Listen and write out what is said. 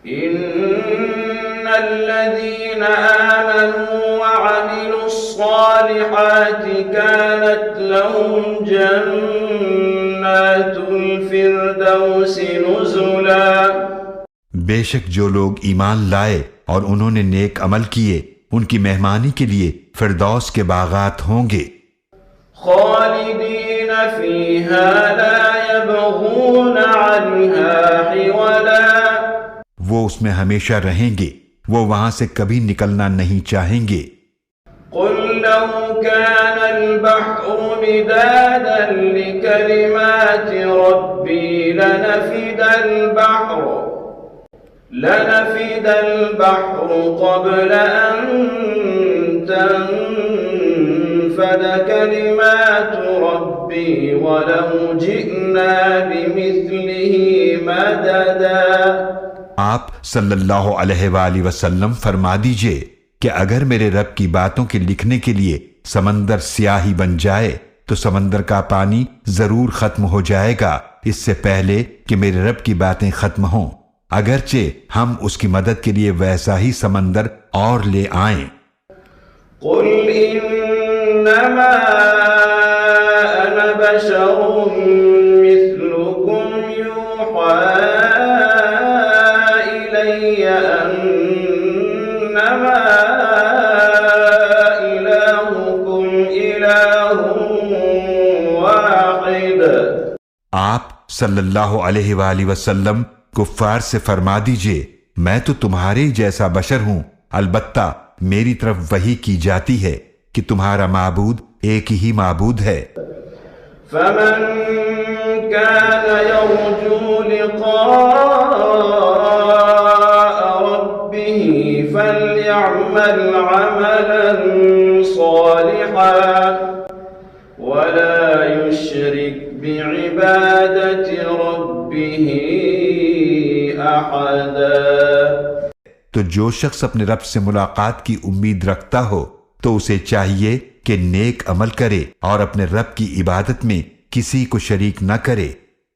إن الذين آمنوا وعملوا الصالحات كانت لهم جنات الفردوس نزلا۔ بے شک جو لوگ ایمان لائے اور انہوں نے نیک عمل کیے ان کی مہمانی کے لیے فردوس کے باغات ہوں گے، خالدین فیہا لا یبغون عنہا حولا، وہ اس میں ہمیشہ رہیں گے، وہ وہاں سے کبھی نکلنا نہیں چاہیں گے۔ قل لو كان البحر مدادا لكلمات ربي لنفد البحر قبل أن تنفد كلمات ربي ولو جئنا بمثله مددا۔ آپ صلی اللہ علیہ وآلہ وسلم فرما دیجئے کہ اگر میرے رب کی باتوں کے لکھنے کے لیے سمندر سیاہی بن جائے تو سمندر کا پانی ضرور ختم ہو جائے گا اس سے پہلے کہ میرے رب کی باتیں ختم ہوں، اگرچہ ہم اس کی مدد کے لیے ویسا ہی سمندر اور لے آئیں۔ قل انما انا بشر مثلكم يوحى الي انما الهكم اله واحد۔ آپ صلی اللہ علیہ وآلہ وسلم کفار سے فرما دیجئے میں تو تمہارے جیسا بشر ہوں، البتہ میری طرف وحی کی جاتی ہے کہ تمہارا معبود ایک ہی معبود ہے۔ فمن كان يرجو لقاء ربه فليعمل عملا صالحا ولا يشرك بعبادة ربه أحدا۔ تو جو شخص اپنے رب سے ملاقات کی امید رکھتا ہو تو اسے چاہیے کہ نیک عمل کرے اور اپنے رب کی عبادت میں کسی کو شریک نہ کرے۔